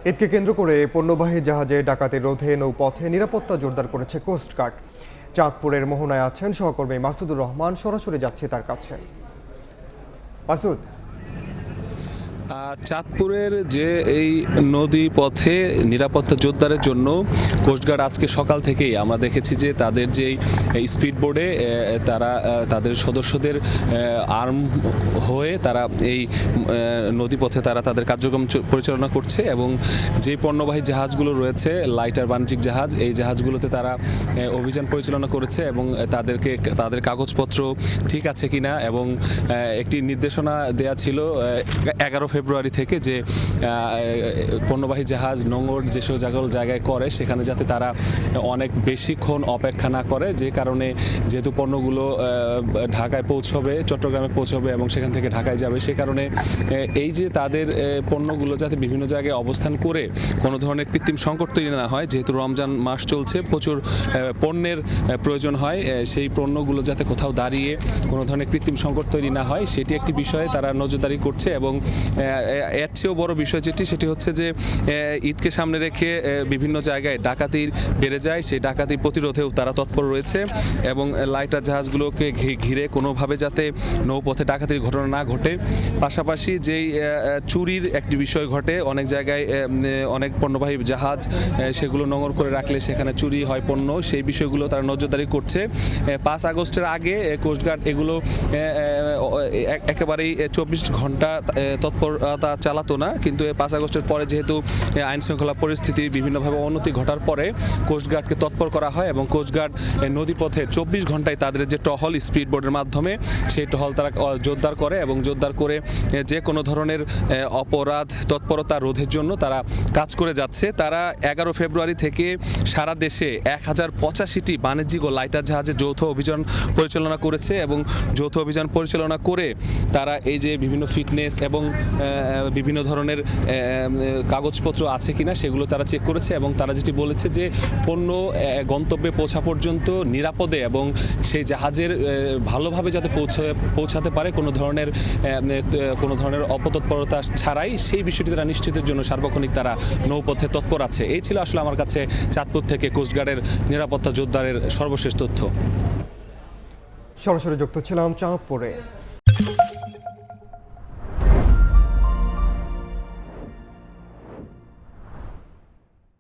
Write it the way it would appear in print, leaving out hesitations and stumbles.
ঈদকে কেন্দ্র করে পণ্যবাহী জাহাজে ডাকাতি রোধে নৌপথে নিরাপত্তা জোরদার করেছে কোস্টগার্ড। চাঁদপুরের মোহনায় আছেন সহকর্মী মাসুদুর রহমান, সরাসরি যাচ্ছে তার কাছে। মাসুদ, চাঁদপুরের যে এই নদী পথে নিরাপত্তা জোরদারের জন্য কোস্টগার্ড আজকে সকাল থেকেই আমরা দেখেছি যে তাদের যেই স্পিড বোর্ডে তারা তাদের সদস্যদের আর্ম হয়ে তারা এই নদীপথে তারা তাদের কার্যক্রম পরিচালনা করছে এবং যে পণ্যবাহী জাহাজগুলো রয়েছে লাইটার বাণিজ্যিক জাহাজ, এই জাহাজগুলোতে তারা অভিযান পরিচালনা করেছে এবং তাদের কাগজপত্র ঠিক আছে কিনা এবং একটি নির্দেশনা দেয়া ছিল 11 ফেব্রুয়ারি থেকে যে পণ্যবাহী জাহাজ নোঙর যেসব জায়গায় করে সেখানে যাতে তারা অনেক বেশিক্ষণ অপেক্ষা না করে, যে কারণে যেহেতু পণ্যগুলো ঢাকায় পৌঁছবে, চট্টগ্রামে পৌঁছবে এবং সেখান থেকে ঢাকায় যাবে, সে কারণে এই যে তাদের পণ্যগুলো যাতে বিভিন্ন জায়গায় অবস্থান করে কোনো ধরনের কৃত্রিম সংকট তৈরি না হয়, যেহেতু রমজান মাস চলছে, প্রচুর পণ্যের প্রয়োজন হয়, সেই পণ্যগুলো যাতে কোথাও দাঁড়িয়ে কোনো ধরনের কৃত্রিম সংকট তৈরি না হয় সেটি একটি বিষয়ে তারা নজরদারি করছে। এবং এর চেয়েও বড় বিষয় সেটি হচ্ছে যে ঈদকে সামনে রেখে বিভিন্ন জায়গায় ডাকাতি বেড়ে যায়, সেই ডাকাতি প্রতিরোধেও তারা তৎপর রয়েছে এবং লাইটার জাহাজগুলোকে ঘিরে কোনোভাবে যাতে নৌপথে ডাকাতির ঘটনা না ঘটে। পাশাপাশি যেই চুরির একটি বিষয় ঘটে অনেক জায়গায়, অনেক পণ্যবাহী জাহাজ সেগুলো নোঙর করে রাখলে সেখানে চুরি হয় পণ্য, সেই বিষয়গুলো তারা নজরদারি করছে। 5 আগস্টের আগে কোস্টগার্ড এগুলো একেবারেই 24 ঘন্টা তৎপরতা চালাতো না, কিন্তু 5 আগস্টের পরে যেহেতু আইন শৃঙ্খলা পরিস্থিতি বিভিন্নভাবে অবনতি ঘটার পরে কোস্টগার্ডকে তৎপর করা হয় এবং কোস্টগার্ড নদীপথে 24 ঘন্টায় তাদের যে টহল স্পিড বোর্ডের মাধ্যমে সেই টহল তারা জোরদার করে এবং জোরদার করে যে কোনো ধরনের অপরাধ তৎপরতা রোধের জন্য তারা কাজ করে যাচ্ছে। তারা 11 ফেব্রুয়ারি থেকে সারা দেশে 1085টি বাণিজ্যিক ও লাইটার জাহাজে যৌথ অভিযান পরিচালনা করেছে এবং যৌথ অভিযান পরিচালনা করে তারা এই যে বিভিন্ন ফিটনেস এবং বিভিন্ন ধরনের কাগজপত্র আছে কিনা সেগুলো তারা চেক করেছে এবং তারা যেটি বলেছে যে পণ্য গন্তব্যে পৌঁছা পর্যন্ত নিরাপদে এবং সেই জাহাজের ভালোভাবে যাতে পৌঁছাতে পারে কোনো ধরনের অপতৎপরতা ছাড়াই, সেই বিষয়টি তারা নিশ্চিতের জন্য সার্বক্ষণিক তারা নৌপথে তৎপর আছে। এই ছিল আসলে আমার কাছে চাঁদপুর থেকে কোস্টগার্ডের নিরাপত্তা জোরদারের সর্বশেষ তথ্য। সরাসরি যুক্ত ছিলাম চাঁদপুরে।